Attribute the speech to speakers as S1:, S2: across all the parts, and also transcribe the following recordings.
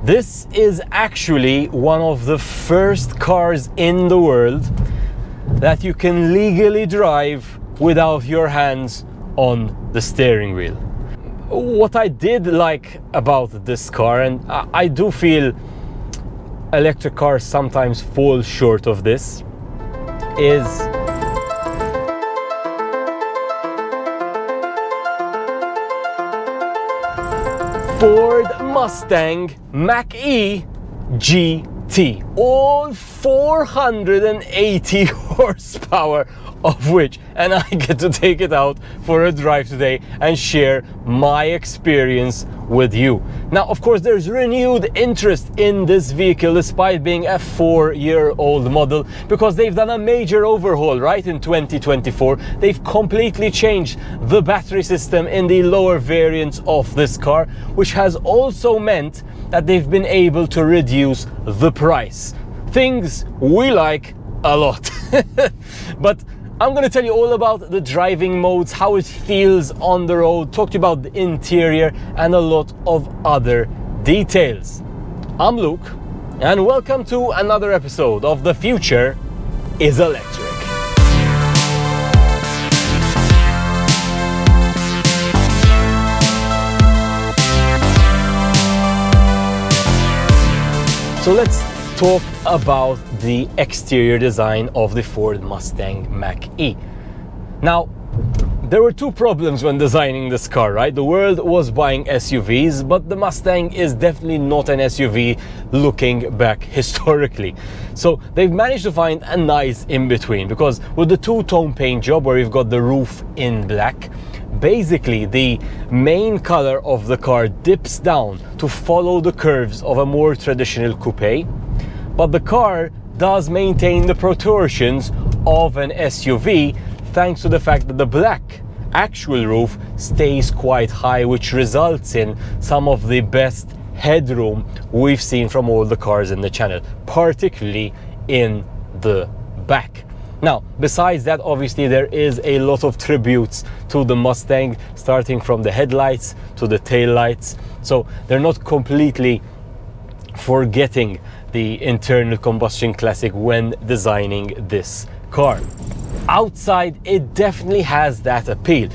S1: This is actually one of the first cars in the world that you can legally drive without your hands on the steering wheel. What I did like about this car, and I do feel electric cars sometimes fall short of this, is Ford Mustang Mach-E GT. All 480 horsepower of which, and I get to take it out for a drive today and share my experience with you. Now, of course, there's renewed interest in this vehicle despite being a 4-year-old model, because they've done a major overhaul, right? In 2024, they've completely changed the battery system in the lower variants of this car, which has also meant that they've been able to reduce the price. Things we like a lot. But I'm going to tell you all about the driving modes, how it feels on the road, talk to you about the interior and a lot of other details. I'm Luke, and welcome to another episode of The Future is Electric. So let's talk about the exterior design of the Ford Mustang Mach-E. Now, there were two problems when designing this car, right? The world was buying SUVs, but the Mustang is definitely not an SUV looking back historically. So they've managed to find a nice in-between, because with the two-tone paint job where you've got the roof in black, basically the main color of the car dips down to follow the curves of a more traditional coupe, but the car does maintain the proportions of an SUV thanks to the fact that the black actual roof stays quite high, which results in some of the best headroom we've seen from all the cars in the channel, particularly in the back. Now, besides that, obviously there is a lot of tributes to the Mustang, starting from the headlights to the taillights. So they're not completely forgetting the internal combustion classic when designing this car. Outside, it definitely has that appeal.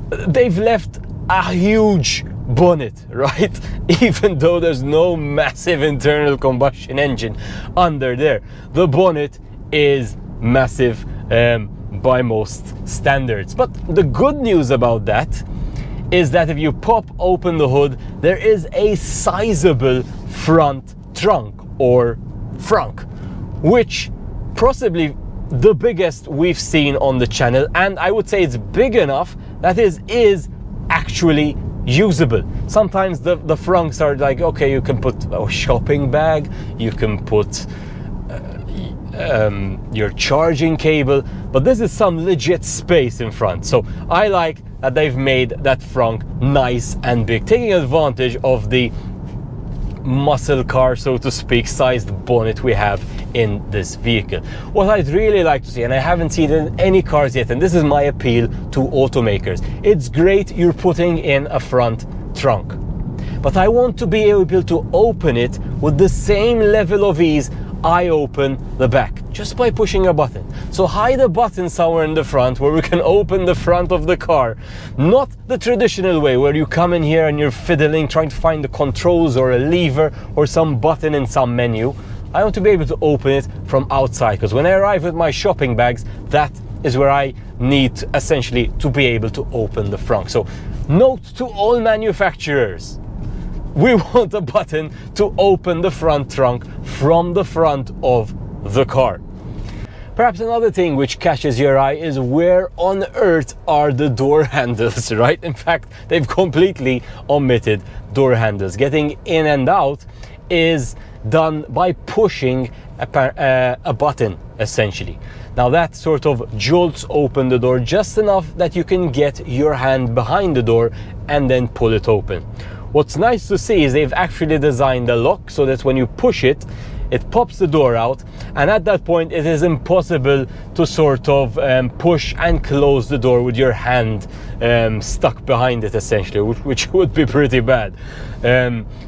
S1: They've left a huge bonnet, right? Even though there's no massive internal combustion engine under there, the bonnet is massive by most standards. But the good news about that is that if you pop open the hood, there is a sizable front trunk or frunk, which possibly the biggest we've seen on the channel, and I would say it's big enough that is actually usable. Sometimes the frunks are like, okay, you can put a shopping bag, you can put your charging cable, but this is some legit space in front. So I like that they've made that frunk nice and big, taking advantage of the muscle car, so to speak, sized bonnet we have in this vehicle. What I'd really like to see, and I haven't seen it in any cars yet, and this is my appeal to automakers, it's great you're putting in a front trunk, but I want to be able to open it with the same level of ease I open the back, just by pushing a button. So hide a button somewhere in the front where we can open the front of the car, not the traditional way where you come in here and you're fiddling trying to find the controls or a lever or some button in some menu. I want to be able to open it from outside, because when I arrive with my shopping bags, that is where I need essentially to be able to open the front. So note to all manufacturers, we want a button to open the front trunk from the front of the car. Perhaps another thing which catches your eye is where on earth are the door handles, right? In fact, they've completely omitted door handles. Getting in and out is done by pushing a button, essentially. Now that sort of jolts open the door just enough that you can get your hand behind the door and then pull it open. What's nice to see is they've actually designed the lock so that when you push it, it pops the door out, and at that point it is impossible to sort of push and close the door with your hand stuck behind it, essentially, which would be pretty bad.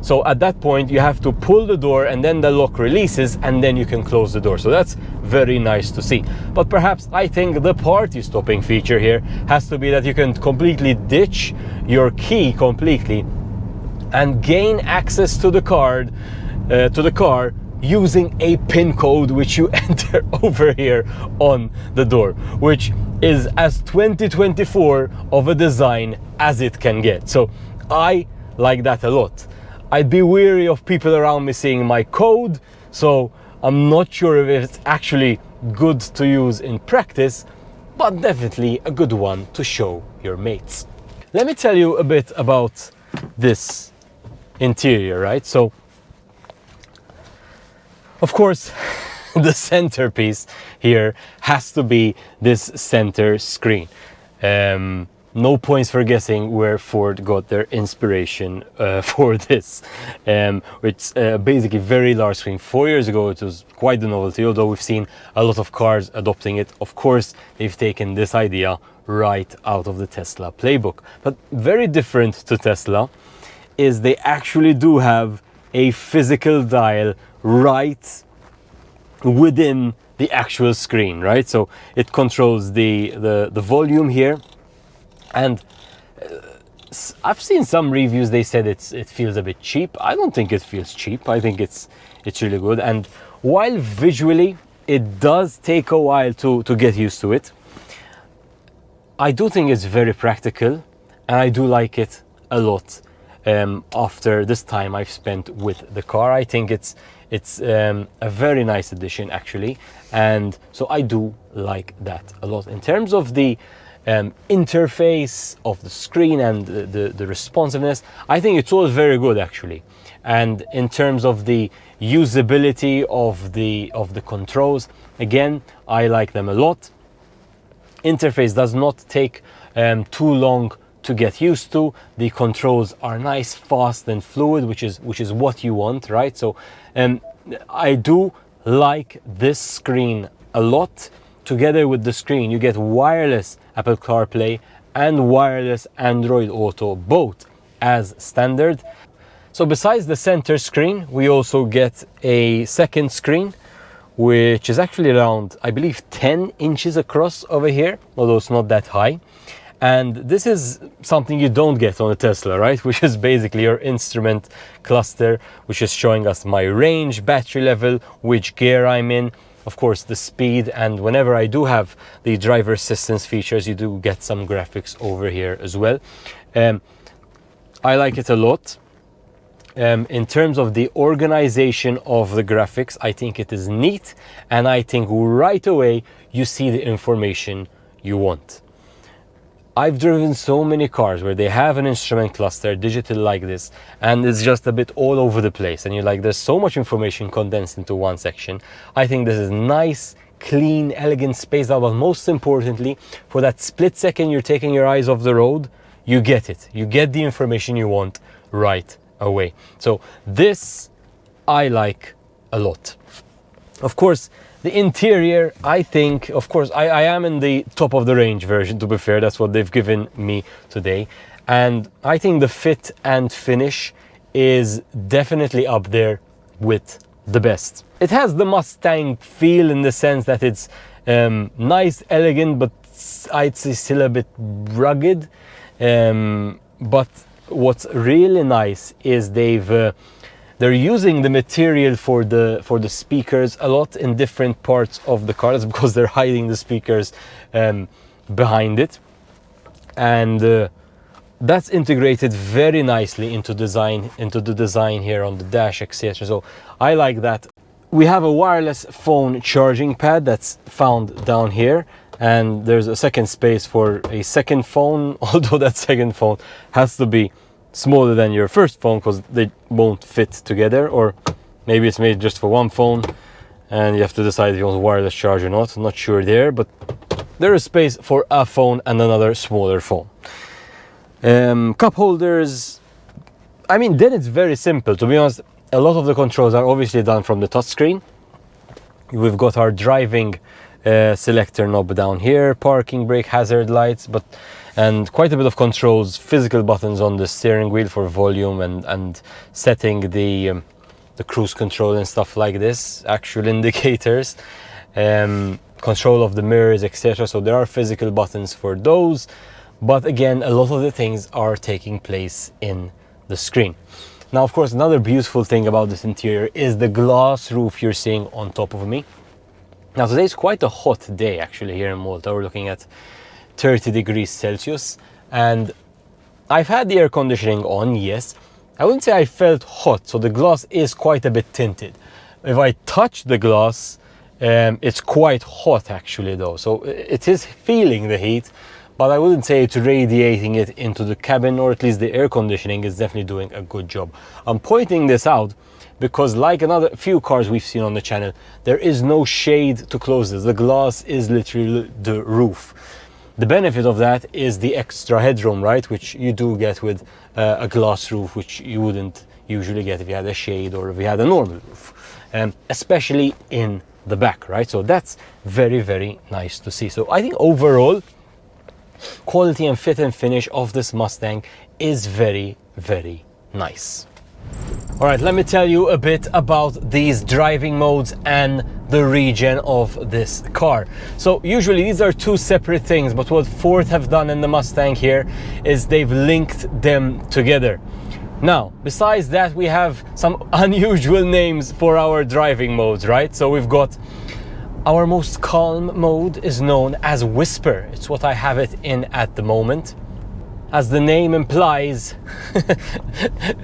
S1: So at that point you have to pull the door, and then the lock releases, and then you can close the door. So that's very nice to see. But perhaps I think the party stopping feature here has to be that you can completely ditch your key completely and gain access to the car using a PIN code which you enter over here on the door, which is as 2024 of a design as it can get. So I like that a lot. I'd be wary of people around me seeing my code, so I'm not sure if it's actually good to use in practice, but definitely a good one to show your mates. Let me tell you a bit about this interior, right? So of course the centerpiece here has to be this center screen. No points for guessing where Ford got their inspiration for this, which basically very large screen. 4 years ago it was quite the novelty, although we've seen a lot of cars adopting it. Of course they've taken this idea right out of the Tesla playbook. But very different to Tesla is they actually do have a physical dial right within the actual screen, right? So it controls the volume here, and I've seen some reviews, they said it feels a bit cheap. I don't think it feels cheap. I think it's really good, and while visually it does take a while to get used to it, I do think it's very practical, and I do like it a lot. After this time I've spent with the car, I think it's a very nice addition actually, and so I do like that a lot. In terms of the interface of the screen and the responsiveness, I think it's all very good actually. And in terms of the usability of the controls, again, I like them a lot. Interface does not take too long to get used to. The controls are nice, fast and fluid, which is what you want, right? So I do like this screen a lot. Together with the screen you get wireless Apple CarPlay and wireless Android Auto, both as standard. So besides the center screen we also get a second screen, which is actually around, I believe, 10 inches across over here, although it's not that high. And this is something you don't get on a Tesla, right? Which is basically your instrument cluster, which is showing us my range, battery level, which gear I'm in, of course the speed, and whenever I do have the driver assistance features, you do get some graphics over here as well. I like it a lot. In terms of the organization of the graphics, I think it is neat, and I think right away you see the information you want. I've driven so many cars where they have an instrument cluster digital like this, and it's just a bit all over the place, and you're like, there's so much information condensed into one section. I think this is nice, clean, elegant, spaced out, but most importantly, for that split second you're taking your eyes off the road, you get it. You get the information you want right away. So this I like a lot. Of course, the interior, I think, of course, I am in the top of the range version, to be fair. That's what they've given me today. And I think the fit and finish is definitely up there with the best. It has the Mustang feel in the sense that it's nice, elegant, but I'd say still a bit rugged. But what's really nice is they're using the material for the speakers a lot in different parts of the car. That's because they're hiding the speakers behind it, and that's integrated very nicely into the design here on the dash, etc. So I like that. We have a wireless phone charging pad that's found down here, and there's a second space for a second phone, although that second phone has to be smaller than your first phone because they won't fit together, or maybe it's made just for one phone and you have to decide if you want a wireless charge or not. I'm not sure there, but there is space for a phone and another smaller phone. Cup holders, I mean, then it's very simple, to be honest. a lot of the controls are obviously done from the touchscreen. We've got our driving selector knob down here, parking brake, hazard lights, and quite a bit of controls, physical buttons on the steering wheel for volume and setting the cruise control and stuff like this, actual indicators, control of the mirrors, etc. So there are physical buttons for those, but again, a lot of the things are taking place in the screen. Now, of course, another beautiful thing about this interior is the glass roof you're seeing on top of me. Now, today's quite a hot day actually here in Malta. We're looking at 30 degrees Celsius, and I've had the air conditioning on, yes. I wouldn't say I felt hot, so the glass is quite a bit tinted. If I touch the glass, it's quite hot actually though, so it is feeling the heat, but I wouldn't say it's radiating it into the cabin, or at least the air conditioning is definitely doing a good job. I'm pointing this out because, like another few cars we've seen on the channel, there is no shade to close this. The glass is literally the roof. The benefit of that is the extra headroom, right, which you do get with a glass roof, which you wouldn't usually get if you had a shade or if you had a normal roof, especially in the back, right? So that's very, very nice to see. So I think overall, quality and fit and finish of this Mustang is very, very nice. All right, let me tell you a bit about these driving modes and the regen of this car. So usually these are two separate things, but what Ford have done in the Mustang here is they've linked them together. Now, besides that, we have some unusual names for our driving modes, right? So we've got our most calm mode is known as Whisper. It's what I have it in at the moment. As the name implies,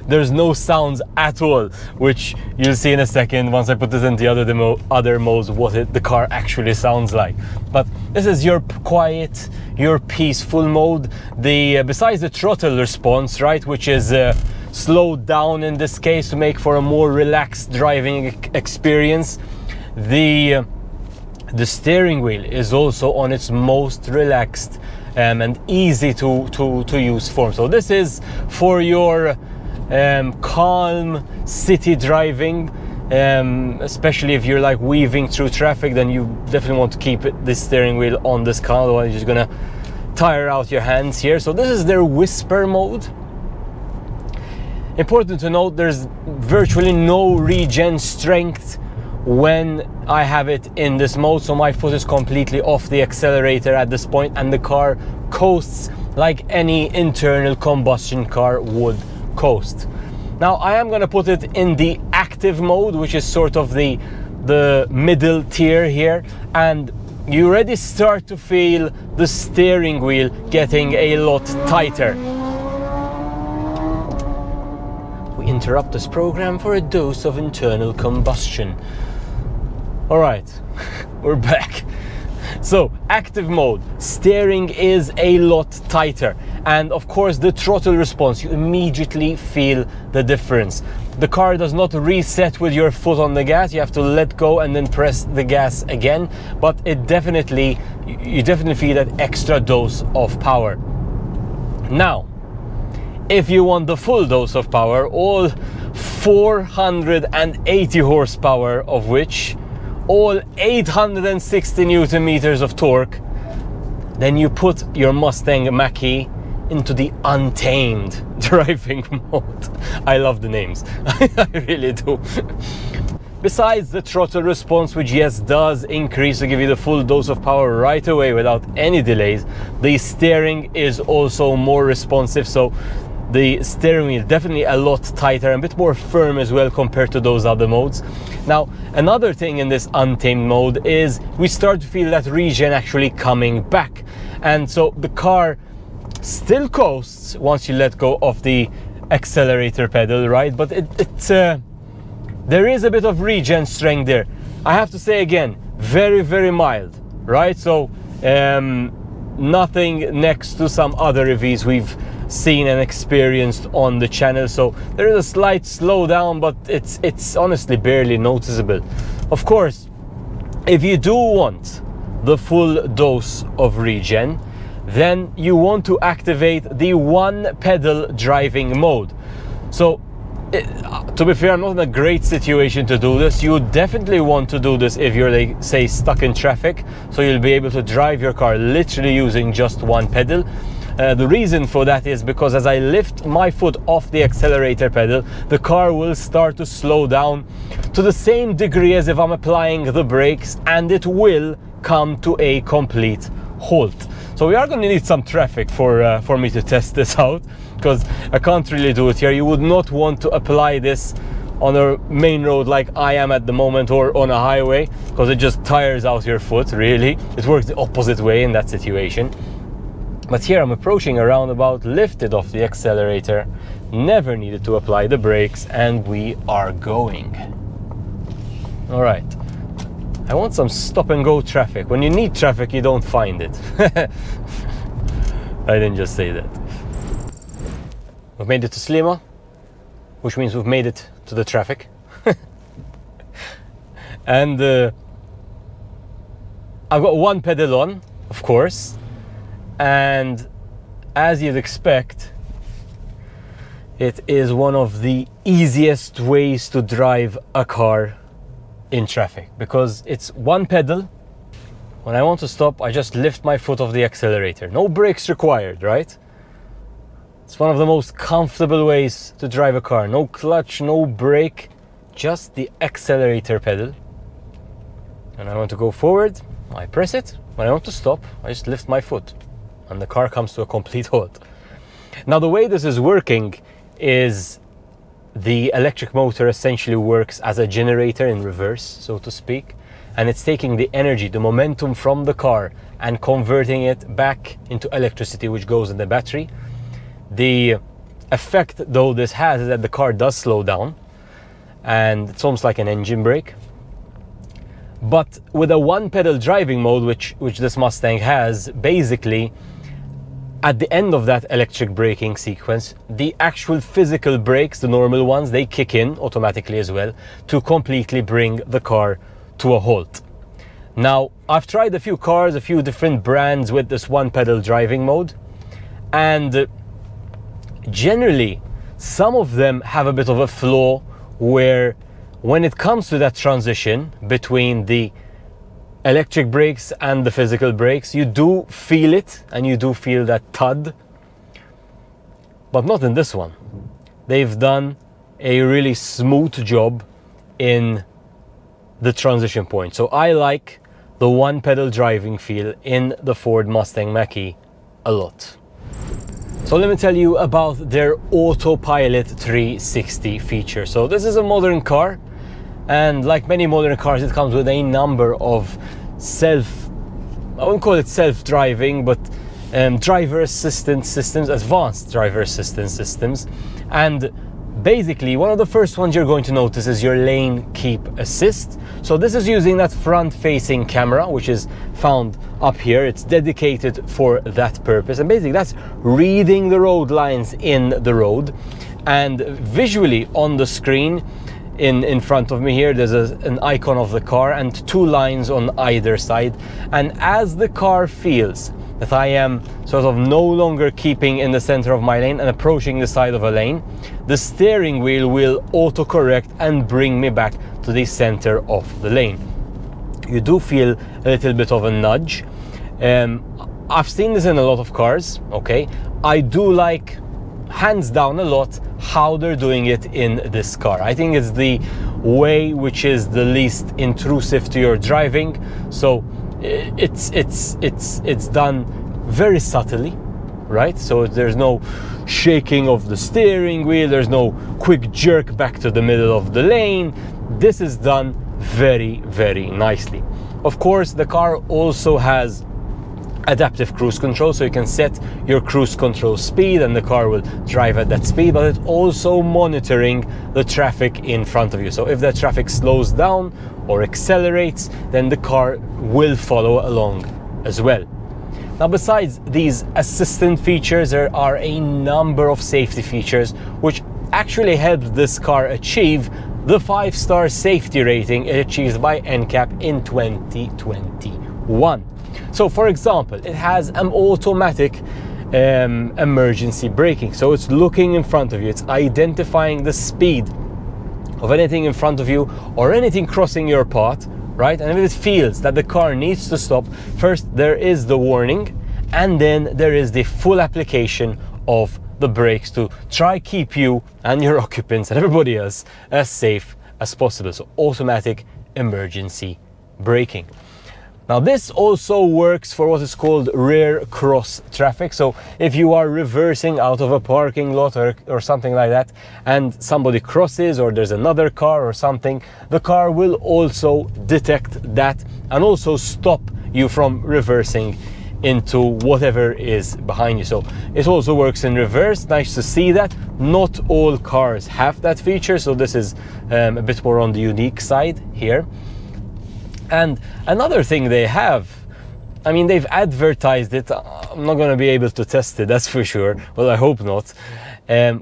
S1: there's no sounds at all, which you'll see in a second once I put this into the other modes what the car actually sounds like. But this is your quiet, your peaceful mode. Besides the throttle response, right, which is slowed down in this case to make for a more relaxed driving experience, the steering wheel is also on its most relaxed and easy to use form. So this is for your calm city driving, especially if you're like weaving through traffic, then you definitely want to keep this steering wheel on this car, otherwise you're just gonna tire out your hands here. So this is their Whisper mode. Important to note, there's virtually no regen strength when I have it in this mode, so my foot is completely off the accelerator at this point, and the car coasts like any internal combustion car would coast. Now I am going to put it in the active mode, which is sort of the middle tier here, and you already start to feel the steering wheel getting a lot tighter. We interrupt this program for a dose of internal combustion. All right, we're back. So active mode, steering is a lot tighter, and of course the throttle response, you immediately feel the difference. The car does not reset with your foot on the gas. You have to let go and then press the gas again, but you definitely feel that extra dose of power. Now, if you want the full dose of power, all 480 horsepower of which all 860 Newton meters of torque, then you put your Mustang Mach-E into the untamed driving mode. I love the names, I really do. Besides the throttle response, which yes does increase to give you the full dose of power right away without any delays, the steering is also more responsive, so the steering wheel definitely a lot tighter and a bit more firm as well compared to those other modes. Now, another thing in this untamed mode is we start to feel that regen actually coming back, and so the car still coasts once you let go of the accelerator pedal, right? But there is a bit of regen strength there. I have to say again, very, very mild, right? So nothing next to some other EVs we've seen and experienced on the channel. So there is a slight slowdown, but it's honestly barely noticeable. Of course, if you do want the full dose of regen, then you want to activate the one pedal driving mode. So to be fair, I'm not in a great situation to do this. You would definitely want to do this if you're, like, say, stuck in traffic, so you'll be able to drive your car literally using just one pedal. The reason for that is because as I lift my foot off the accelerator pedal, the car will start to slow down to the same degree as if I'm applying the brakes, and it will come to a complete halt. So we are going to need some traffic for me to test this out, because I can't really do it here. You would not want to apply this on a main road like I am at the moment, or on a highway, because it just tires out your foot, really. It works the opposite way in that situation. But here I'm approaching a roundabout, lifted off the accelerator, never needed to apply the brakes, and we are going. All right. I want some stop and go traffic. When you need traffic, you don't find it. I didn't just say that. We've made it to Slima, which means we've made it to the traffic. And I've got one pedal on, of course. And as you'd expect, it is one of the easiest ways to drive a car in traffic, because it's one pedal. When I want to stop, I just lift my foot off the accelerator. No brakes required, right? It's one of the most comfortable ways to drive a car. No clutch, no brake, just the accelerator pedal. And I want to go forward, I press it. When I want to stop, I just lift my foot, and the car comes to a complete halt. Now, the way this is working is the electric motor essentially works as a generator in reverse, so to speak, and it's taking the energy, the momentum from the car, and converting it back into electricity, which goes in the battery. The effect, though, this has is that the car does slow down, and it's almost like an engine brake. But with a one pedal driving mode, which this Mustang has, basically at the end of that electric braking sequence, the actual physical brakes, the normal ones, they kick in automatically as well to completely bring the car to a halt. Now, I've tried a few cars, a few different brands with this one pedal driving mode, and generally some of them have a bit of a flaw where when it comes to that transition between the electric brakes and the physical brakes, you do feel it, and you do feel that thud, but not in this one. They've done a really smooth job in the transition point. So I like the one pedal driving feel in the Ford Mustang Mach-E a lot. So let me tell you about their Autopilot 360 feature. So this is a modern car, and like many modern cars, it comes with a number of I wouldn't call it self-driving, but driver assistance systems, advanced driver assistance systems. And basically, one of the first ones you're going to notice is your lane keep assist. So this is using that front-facing camera, which is found up here. It's dedicated for that purpose, and basically that's reading the road lines in the road. And visually on the screen in front of me here, there's an icon of the car and two lines on either side. And as the car feels that I am sort of no longer keeping in the center of my lane and approaching the side of a lane, the steering wheel will autocorrect and bring me back to the center of the lane. You do feel a little bit of a nudge. I've seen this in a lot of cars, okay? I do like, hands down, a lot how they're doing it in this car. I think it's the way which is the least intrusive to your driving. So it's done very subtly, right? So there's no shaking of the steering wheel, there's no quick jerk back to the middle of the lane. This is done very, very nicely. Of course, the car also has adaptive cruise control, so you can set your cruise control speed and the car will drive at that speed, but it's also monitoring the traffic in front of you. So if the traffic slows down or accelerates, then the car will follow along as well. Now, besides these assistant features, there are a number of safety features which actually helped this car achieve the 5-star safety rating it achieved by NCAP in 2021. So for example, it has an automatic emergency braking. So it's looking in front of you, it's identifying the speed of anything in front of you or anything crossing your path, right? And if it feels that the car needs to stop, first there is the warning, and then there is the full application of the brakes to try keep you and your occupants and everybody else as safe as possible. So automatic emergency braking. Now this also works for what is called rear cross traffic. So if you are reversing out of a parking lot or something like that, and somebody crosses, or there's another car or something, the car will also detect that and also stop you from reversing into whatever is behind you. So it also works in reverse. Nice to see that. Not all cars have that feature, so this is a bit more on the unique side here. And another thing they have, I mean, they've advertised it. I'm not going to be able to test it, that's for sure. Well, I hope not.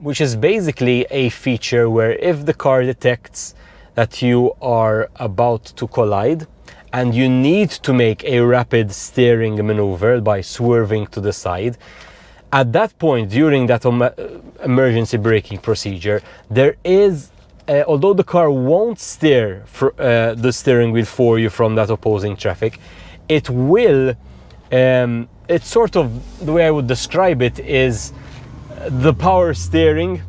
S1: Which is basically a feature where if the car detects that you are about to collide and you need to make a rapid steering maneuver by swerving to the side, at that point, during that emergency braking procedure, there is although the car won't steer the steering wheel for you from that opposing traffic, it will, it's sort of, the way I would describe it is the power steering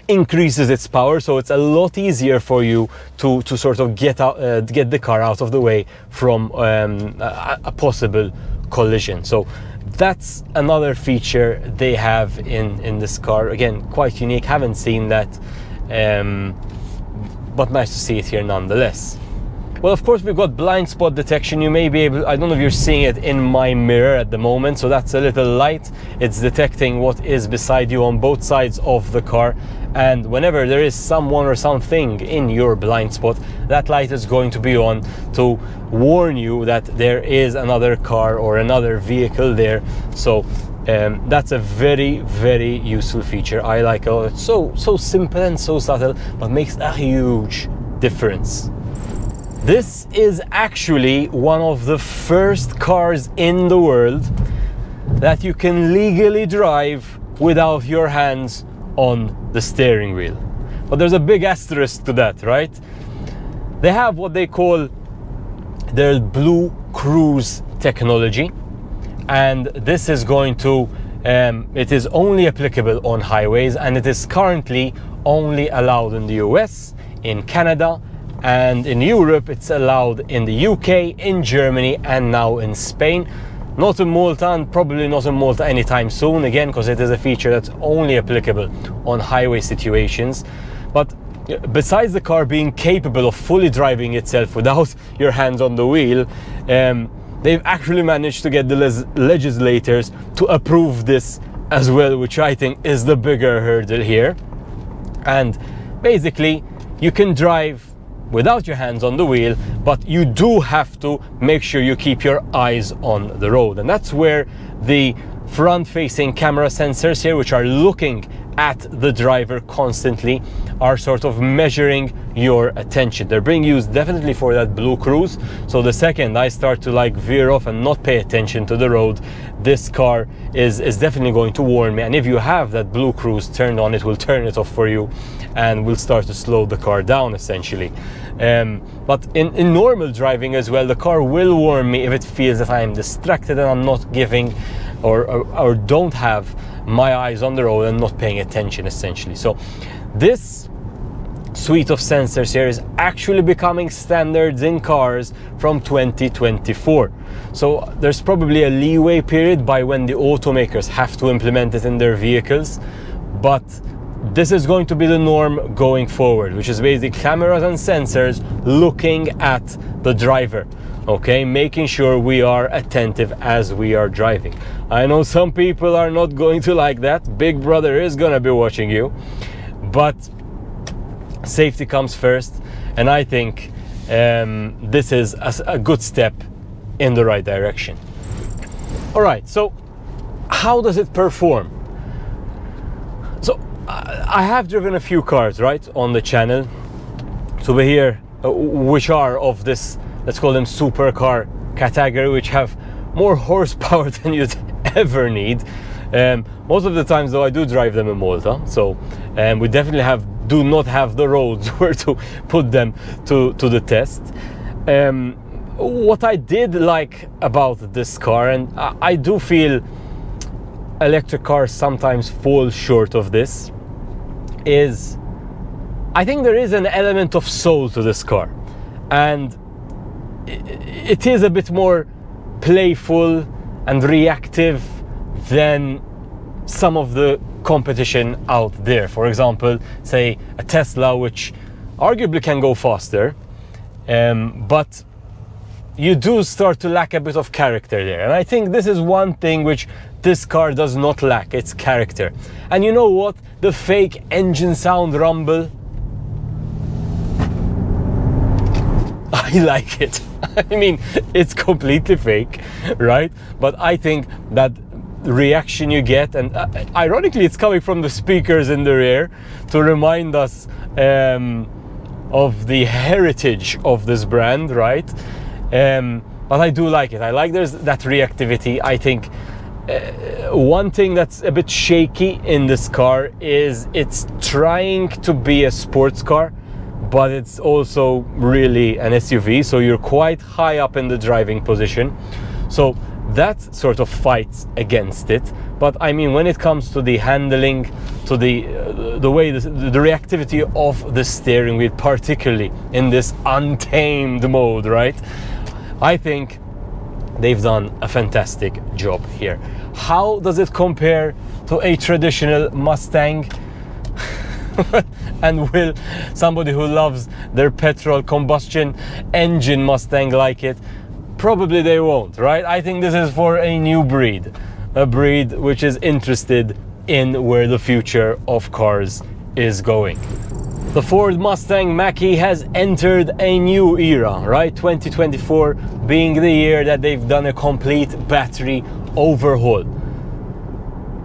S1: increases its power, so it's a lot easier for you to sort of get the car out of the way from a possible collision. So that's another feature they have in this car. Again, quite unique, haven't seen that. But nice to see it here nonetheless. Well, of course, we've got blind spot detection. You may be able, I don't know if you're seeing it in my mirror at the moment, so that's a little light. It's detecting what is beside you on both sides of the car, and whenever there is someone or something in your blind spot, that light is going to be on to warn you that there is another car or another vehicle there. So that's a very, very useful feature. I like it. It's so simple and so subtle, but makes a huge difference. This is actually one of the first cars in the world that you can legally drive without your hands on the steering wheel. But there's a big asterisk to that, right? They have what they call their BlueCruise technology, and this is going to it is only applicable on highways, and it is currently only allowed in the US, in Canada, and in Europe it's allowed in the UK, in Germany, and now in Spain. Not in Malta, and probably not in Malta anytime soon, again, because it is a feature that's only applicable on highway situations. But besides the car being capable of fully driving itself without your hands on the wheel, they've actually managed to get the legislators to approve this as well, which I think is the bigger hurdle here. And basically, you can drive without your hands on the wheel, but you do have to make sure you keep your eyes on the road. And that's where the front-facing camera sensors here, which are looking at the driver constantly, are sort of measuring your attention. They're being used definitely for that BlueCruise. So the second I start to like veer off and not pay attention to the road, this car is definitely going to warn me. And if you have that BlueCruise turned on, it will turn it off for you and will start to slow the car down essentially. But in normal driving as well, the car will warn me if it feels that I am distracted and I'm not giving or don't have my eyes on the road and not paying attention essentially. So this suite of sensors here is actually becoming standards in cars from 2024. So there's probably a leeway period by when the automakers have to implement it in their vehicles, but this is going to be the norm going forward, which is basically cameras and sensors looking at the driver, okay, making sure we are attentive as we are driving. I know some people are not going to like that. Big Brother is gonna be watching you, but safety comes first, and I think this is a good step in the right direction. All right, so how does it perform? So I have driven a few cars, right, on the channel. So we're here, which are of this, let's call them supercar category, which have more horsepower than you'd ever need. Most of the times though I do drive them in Malta, so we definitely do not have the roads where to put them to the test. What I did like about this car, and I do feel electric cars sometimes fall short of this, is I think there is an element of soul to this car, and it is a bit more playful and reactive than some of the competition out there. For example, say a Tesla, which arguably can go faster, but you do start to lack a bit of character there. And I think this is one thing which this car does not lack, it's character. And you know what? The fake engine sound rumble, I like it. I mean, it's completely fake, right? But I think that the reaction you get, and ironically it's coming from the speakers in the rear to remind us of the heritage of this brand, right? But I do like it. I like there's that reactivity. I think one thing that's a bit shaky in this car is it's trying to be a sports car, but it's also really an SUV, so you're quite high up in the driving position, so that sort of fights against it. But I mean, when it comes to the handling, to the way the reactivity of the steering wheel, particularly in this untamed mode, right, I think they've done a fantastic job here. How does it compare to a traditional Mustang? And will somebody who loves their petrol combustion engine Mustang like it? Probably they won't, right? I think this is for a new breed, a breed which is interested in where the future of cars is going. The Ford Mustang Mach-E has entered a new era, right? 2024 being the year that they've done a complete battery overhaul.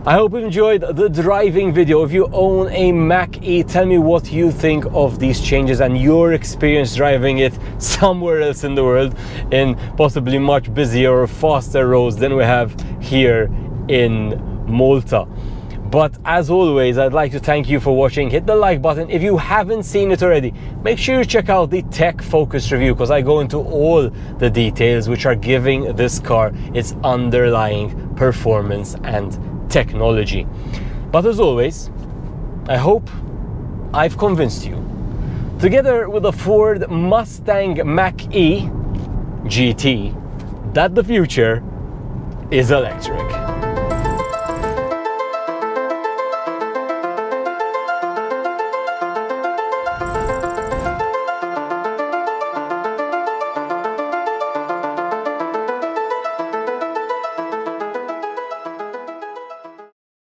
S1: I hope you enjoyed the driving video. If you own a Mach-E, tell me what you think of these changes and your experience driving it somewhere else in the world, in possibly much busier or faster roads than we have here in Malta. But as always, I'd like to thank you for watching. Hit the like button. If you haven't seen it already, make sure you check out the tech focus review, because I go into all the details which are giving this car its underlying performance and technology. But as always, I hope I've convinced you, together with the Ford Mustang Mach-E GT, that the future is electric.